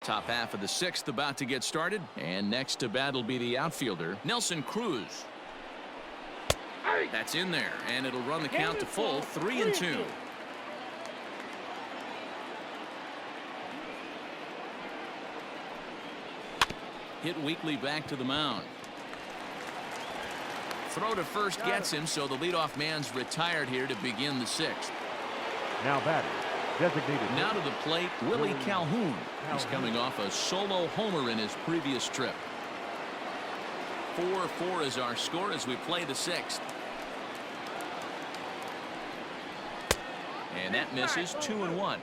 Top half of the sixth about to get started, and next to bat will be the outfielder, Nelson Cruz. That's in there, and it'll run the count to full, 3-2. Hit weakly back to the mound. Throw to first gets him, so the leadoff man's retired here to begin the sixth. Now batting, designated. Now to the plate, Willie Calhoun. He's coming off a solo homer in his previous trip. 4-4 is our score as we play the sixth. And that misses, 2-1.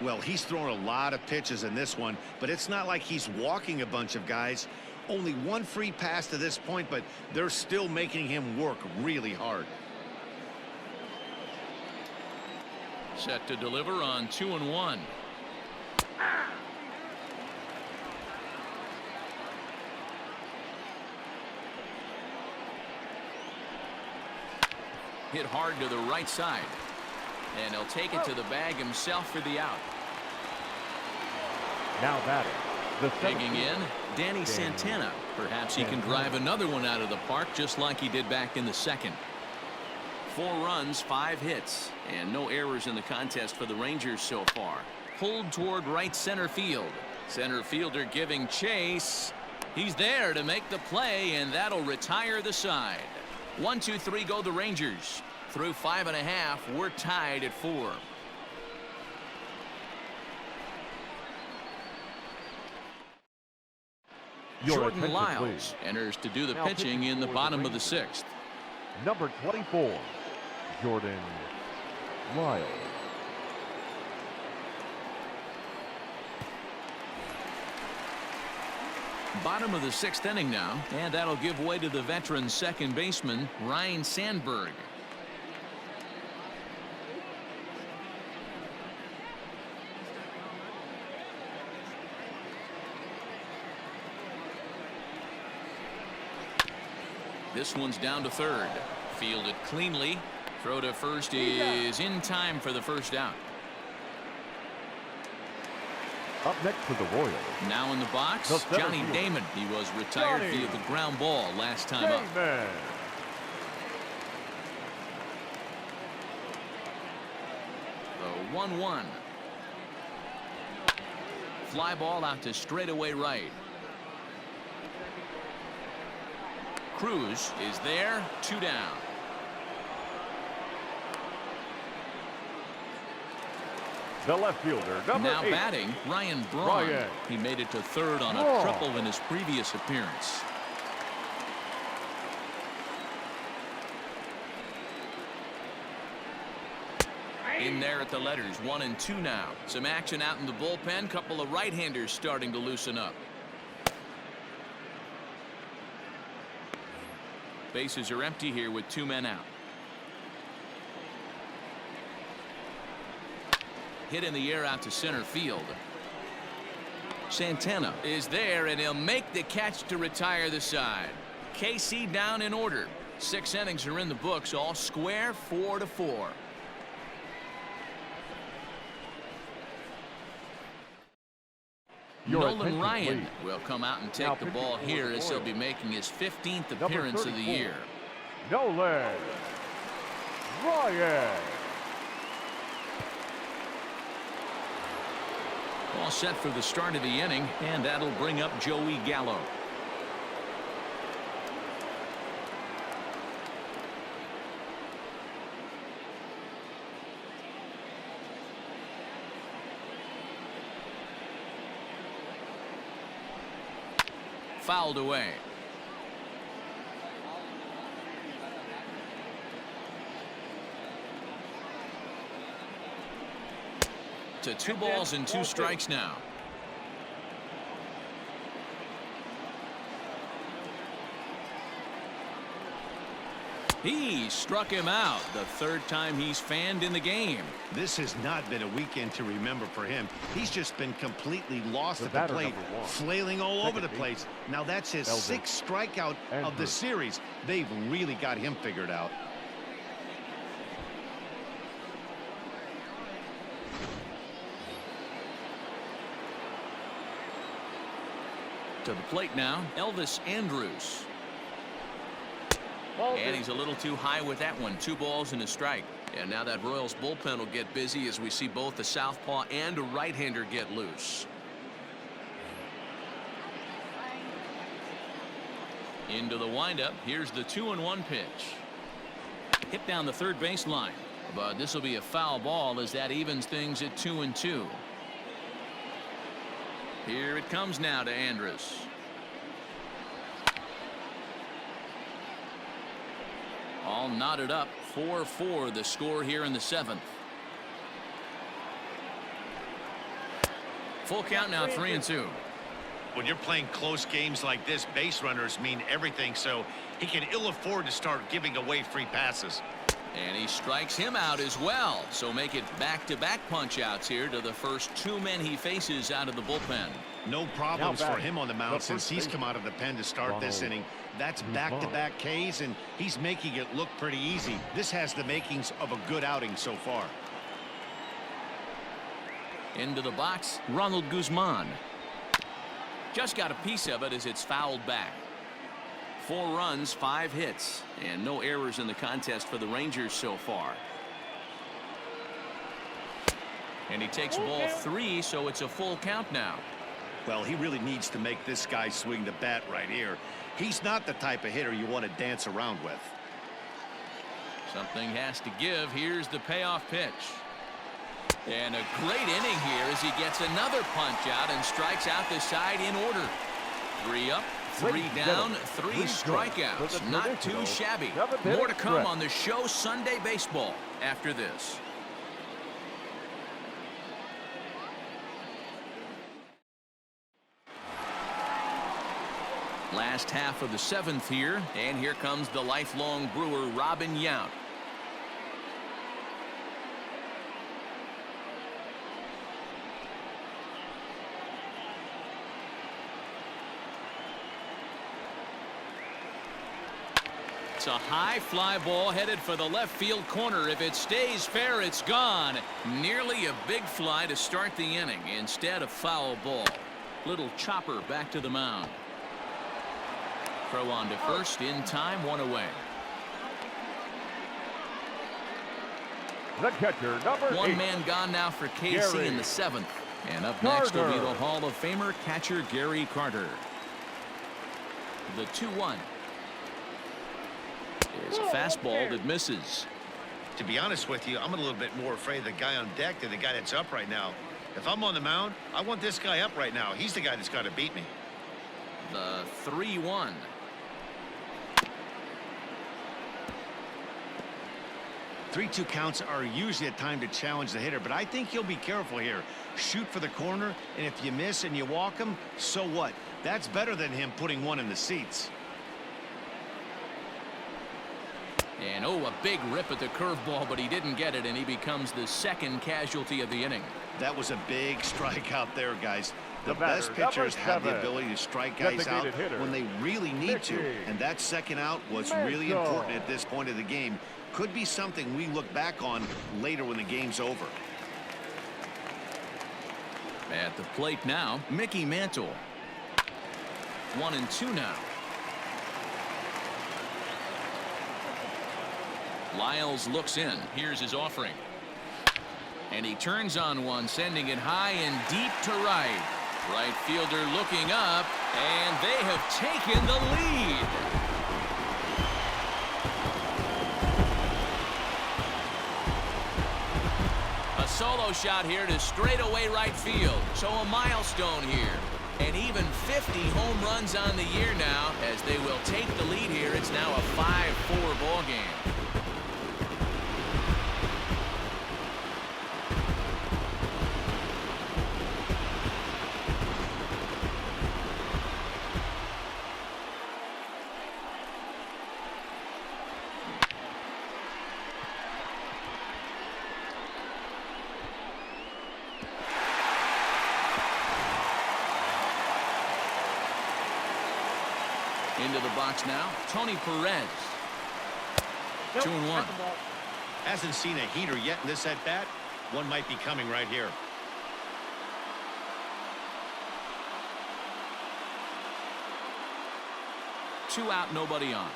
Well, he's thrown a lot of pitches in this one, but it's not like he's walking a bunch of guys. Only one free pass to this point, but they're still making him work really hard. Set to deliver on 2-1. Hit hard to the right side. And he'll take it to the bag himself for the out. Now batting, the digging in, Danny Santana. Perhaps he can drive another one out of the park just like he did back in the second. 4 runs, 5 hits, and no errors in the contest for the Rangers so far. Pulled toward right center field. Center fielder giving chase. He's there to make the play, and that'll retire the side. 1, 2, 3 go the Rangers. Through 5.5, we're tied at 4. Jordan Lyles enters to do the pitching in the bottom of the sixth. Number 24, Jordan Lyles. Bottom of the sixth inning now, and that'll give way to the veteran second baseman, Ryan Sandberg. This one's down to third. Fielded cleanly. Throw to first is in time for the first out. Up next for the Royals. Now in the box, Johnny Damon. He was retired via the ground ball last time up. The 1-1. Fly ball out to straightaway right. Cruz is there, 2 down. The left fielder, now 8. batting, Ryan Braun. He made it to third on a triple in his previous appearance. In there at the letters, 1 and 2 now. Some action out in the bullpen. Couple of right-handers starting to loosen up. Bases are empty here with 2 men out. Hit in the air out to center field. Santana is there, and he'll make the catch to retire the side. KC down in order. 6 innings are in the books, all square, 4-4. Nolan Ryan will come out and take the ball here as he'll be making his 15th appearance of the year. Nolan Ryan. All set for the start of the inning, and that'll bring up Joey Gallo. Fouled away. To 2 balls and 2 strikes now. He struck him out, the 3rd time he's fanned in the game. This has not been a weekend to remember for him. He's just been completely lost at the plate, flailing all over the place. Now that's his 6th strikeout of the series. They've really got him figured out. To the plate now, Elvis Andrus. And he's a little too high with that one. 2 balls and a strike. And now that Royals bullpen will get busy as we see both the southpaw and a right-hander get loose. Into the windup. Here's the 2-1 pitch. Hit down the third baseline. But this will be a foul ball as that evens things at 2-2. Here it comes now to Andrus. All knotted up. 4-4 the score here in the 7th. Full count now, 3-2. When you're playing close games like this, base runners mean everything, so he can ill afford to start giving away free passes. And he strikes him out as well. So make it back-to-back punch-outs here to the first 2 men he faces out of the bullpen. No problems for him on the mound since he's come out of the pen to start this inning. That's back-to-back Ks, and he's making it look pretty easy. This has the makings of a good outing so far. Into the box, Ronald Guzman. Just got a piece of it as it's fouled back. 4 runs, 5 hits, and no errors in the contest for the Rangers so far. And he takes ball 3, so it's a full count now. Well, he really needs to make this guy swing the bat right here. He's not the type of hitter you want to dance around with. Something has to give. Here's the payoff pitch. And a great inning here as he gets another punch out and strikes out the side in order. 3 up, 3 down, 3 strikeouts. Not too shabby. More to come on the show Sunday Baseball after this. Last half of the 7th here, and here comes the lifelong Brewer, Robin Yount. It's a high fly ball headed for the left field corner. If it stays fair, it's gone. Nearly a big fly to start the inning. Instead, a foul ball. Little chopper back to the mound. Throw on to first in time, 1 away. The catcher, number 8. 1 man gone now for KC in the 7th. And up next will be the Hall of Famer catcher Gary Carter. The 2-1. Is a fastball that misses. To be honest with you, I'm a little bit more afraid of the guy on deck than the guy that's up right now. If I'm on the mound, I want this guy up right now. He's the guy that's got to beat me. The 3-1. Three-two counts are usually a time to challenge the hitter, but I think you'll be careful here. Shoot for the corner, and if you miss and you walk him, so what? That's better than him putting one in the seats. And oh, a big rip at the curveball, but he didn't get it, and he becomes the 2nd casualty of the inning. That was a big strikeout there, guys. The best pitchers have the ability to strike guys out when they really need to, and that 2nd out was really important at this point of the game. Could be something we look back on later when the game's over. At the plate now, Mickey Mantle. 1-2 now. Lyles looks in. Here's his offering. And he turns on one, sending it high and deep to right. Right fielder looking up, and they have taken the lead. A solo shot here to straightaway right field. So a milestone here. And even 50 home runs on the year now as they will take the lead here. It's now a 5-4 ball game. Into the box now, Tony Perez. 2-1. Hasn't seen a heater yet in this at-bat. One might be coming right here. 2 out, nobody on.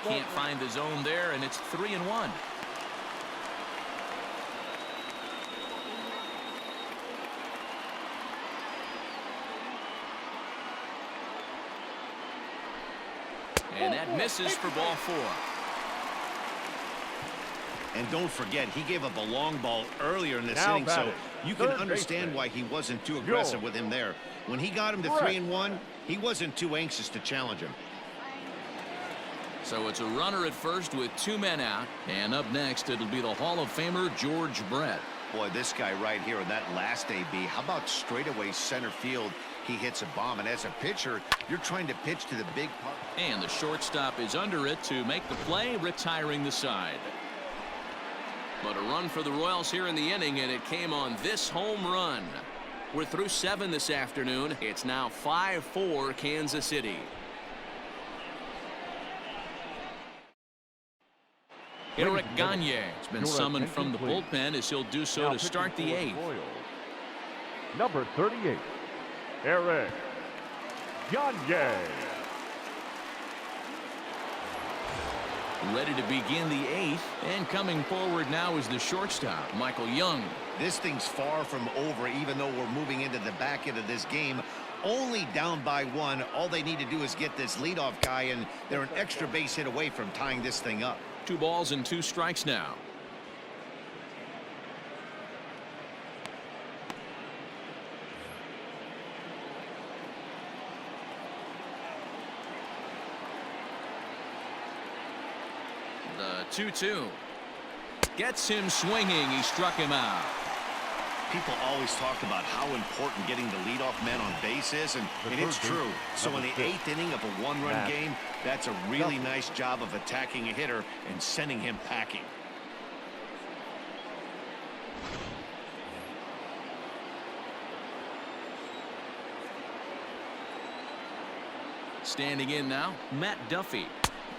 Can't find the zone there, and it's 3-1. And that misses for ball 4. And don't forget, he gave up a long ball earlier in this inning, so you can understand why he wasn't too aggressive with him there. When he got him to 3-1, he wasn't too anxious to challenge him. So it's a runner at first with 2 men out. And up next, it'll be the Hall of Famer George Brett. Boy, this guy right here in that last AB, how about straightaway center field? He hits a bomb, and as a pitcher, you're trying to pitch to the big part. And the shortstop is under it to make the play, retiring the side. But a run for the Royals here in the inning, and it came on this home run. We're through 7 this afternoon. It's now 5-4 Kansas City. Eric Gagne has been summoned from the bullpen as he'll do so to start the 8th. Number 38, Eric Gagne. Ready to begin the 8th, and coming forward now is the shortstop, Michael Young. This thing's far from over, even though we're moving into the back end of this game. Only down by 1. All they need to do is get this leadoff guy, and they're an extra base hit away from tying this thing up. 2 balls and 2 strikes now. The 2-2 gets him swinging. He struck him out. People always talk about how important getting the leadoff man on base is, and it's true. So in the 8th inning of a 1-run game, that's a really nice job of attacking a hitter and sending him packing. Standing in now, Matt Duffy.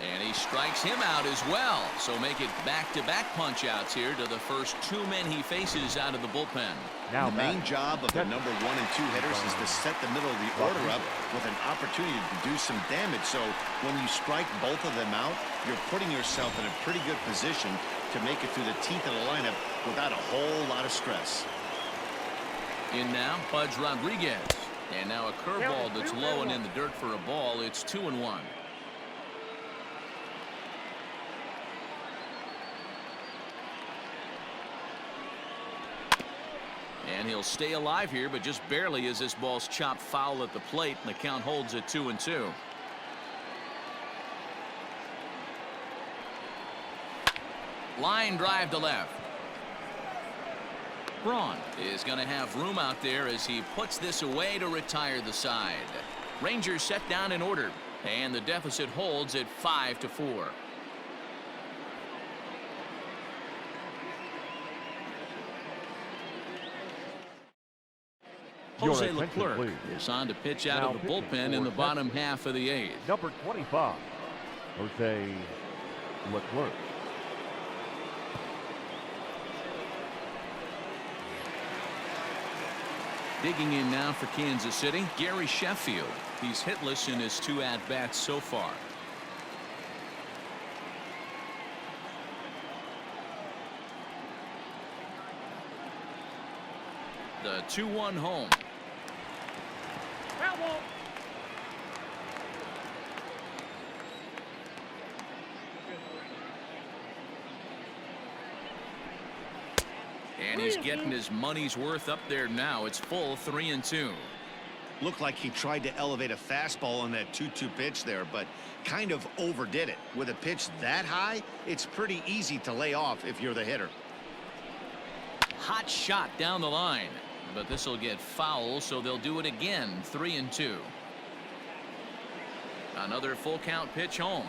And he strikes him out as well. So make it back-to-back punch-outs here to the first 2 men he faces out of the bullpen. Now the main job of the number 1 and 2 hitters is to set the middle of the order up with an opportunity to do some damage. So when you strike both of them out, you're putting yourself in a pretty good position to make it through the teeth of the lineup without a whole lot of stress. In now, Pudge Rodriguez. And now a curveball that's low and in the dirt for a ball. It's 2-1. And he'll stay alive here, but just barely as this ball's chopped foul at the plate, and the count holds at 2-2. Line drive to left. Braun is going to have room out there as he puts this away to retire the side. Rangers set down in order, and the deficit holds at 5-4. Jose Leclerc is on to pitch out of the bullpen in the bottom half of the 8th. Number 25, Jose Leclerc. Digging in now for Kansas City, Gary Sheffield. He's hitless in his 2 at-bats so far. The 2-1 home. And he's getting his money's worth up there now. It's full 3-2. Looked like he tried to elevate a fastball on that 2-2 pitch there, but kind of overdid it. With a pitch that high, it's pretty easy to lay off if you're the hitter. Hot shot down the line, but this will get foul, so they'll do it again. 3-2. Another full count pitch home.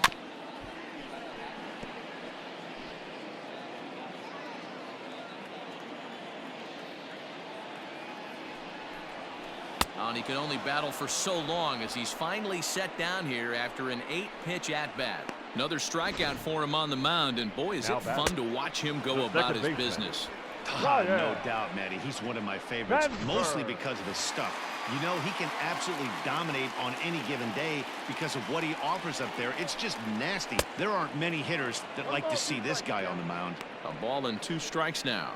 And he can only battle for so long as he's finally set down here after an 8-pitch at-bat. Another strikeout for him on the mound, and boy, is it fun to watch him go about his business. No doubt, Matty. He's one of my favorites, mostly because of his stuff. You know, he can absolutely dominate on any given day because of what he offers up there. It's just nasty. There aren't many hitters that like to see this guy on the mound. A ball and 2 strikes now.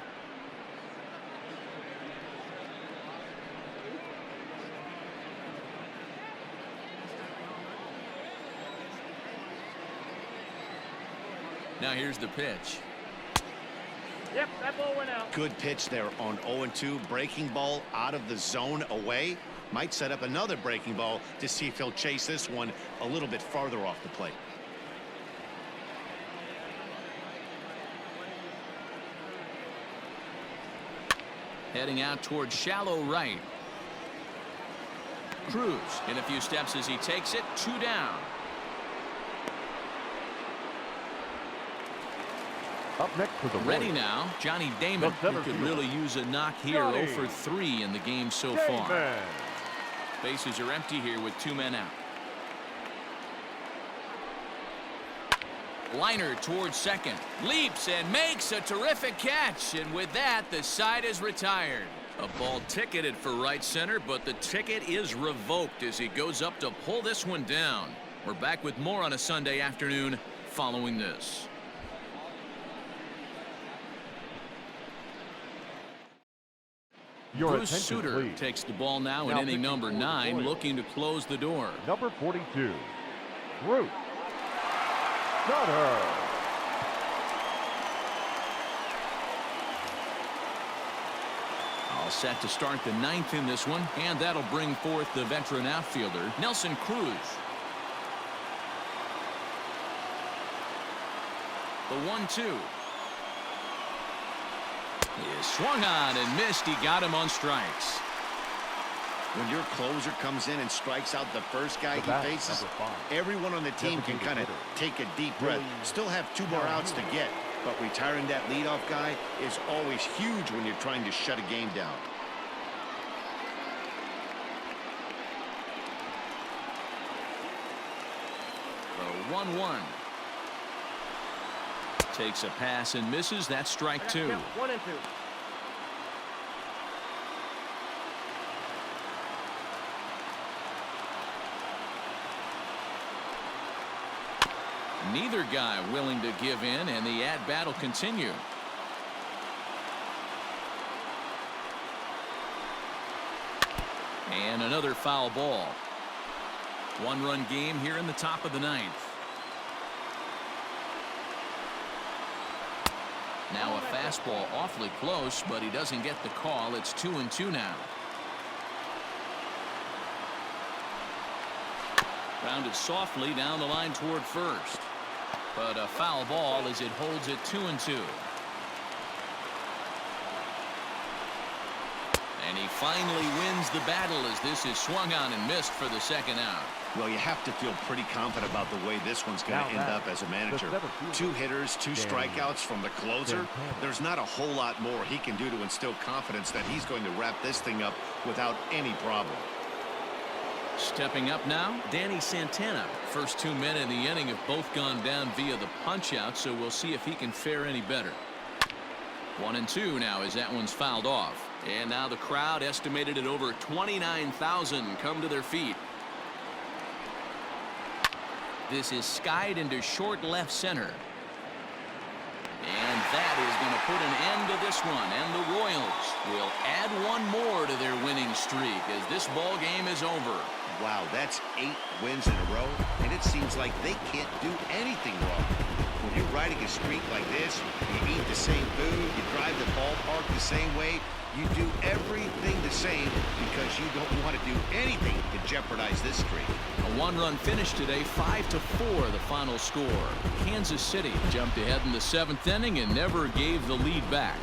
Now here's the pitch. Yep, that ball went out. Good pitch there on 0-2. Breaking ball out of the zone away. Might set up another breaking ball to see if he'll chase this one a little bit farther off the plate. Heading out towards shallow right. Cruz in a few steps as he takes it. 2 down. Up next for the Ready now, Johnny Damon, who could really use a knock here. 0 for 3 in the game so far. Bases are empty here with 2 men out. Liner towards second. Leaps and makes a terrific catch. And with that, the side is retired. A ball ticketed for right center, but the ticket is revoked as he goes up to pull this one down. We're back with more on a Sunday afternoon following this. Bruce Sutter takes the ball now in inning number 9, looking to close the door. Number 42, Bruce Sutter. All set to start the 9th in this one, and that'll bring forth the veteran outfielder, Nelson Cruz. The 1-2. He swung on and missed. He got him on strikes. When your closer comes in and strikes out the first guy he faces, everyone on the team can kind of take a deep breath. Still have 2 more outs to get, but retiring that leadoff guy is always huge when you're trying to shut a game down. The 1-1. Takes a pass and misses. That's strike 2. 1 and 2. Neither guy willing to give in, and the at-bat will continue. And another foul ball. 1-run game here in the top of the 9th. Now a fastball awfully close, but he doesn't get the call. It's 2-2 now. Grounded softly down the line toward first. But a foul ball as it holds it 2-2. And he finally wins the battle as this is swung on and missed for the 2nd out. Well, you have to feel pretty confident about the way this one's going to end up as a manager. 2 hitters, 2 strikeouts from the closer. There's not a whole lot more he can do to instill confidence that he's going to wrap this thing up without any problem. Stepping up now, Danny Santana. First 2 men in the inning have both gone down via the punch-out, so we'll see if he can fare any better. 1-2 now as that one's fouled off. And now the crowd, estimated at over 29,000, come to their feet. This is skied into short left center. And that is going to put an end to this one. And the Royals will add 1 more to their winning streak as this ball game is over. Wow, that's 8 wins in a row, and it seems like they can't do anything wrong. When you're riding a streak like this, you eat the same food, you drive the ballpark the same way, you do everything the same because you don't want to do anything to jeopardize this streak. A 1-run finish today, 5-4 the final score. Kansas City jumped ahead in the 7th inning and never gave the lead back.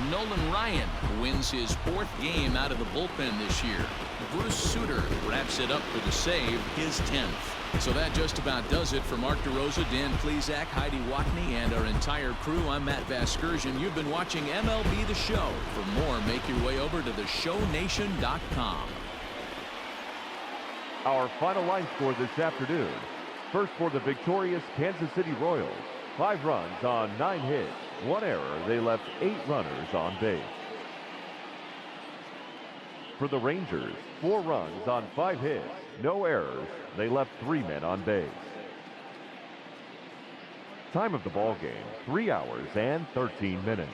Nolan Ryan wins his 4th game out of the bullpen this year. Bruce Sutter wraps it up for the save, his 10th. So that just about does it for Mark DeRosa, Dan Plesac, Heidi Watney, and our entire crew. I'm Matt Vasgersian. You've been watching MLB The Show. For more, make your way over to theshownation.com. Our final line score this afternoon. First for the victorious Kansas City Royals. 5 runs on 9 hits. 1 error. They left 8 runners on base. For the Rangers, 4 runs on 5 hits, no errors. They left 3 men on base. Time of the ball game, 3 hours and 13 minutes.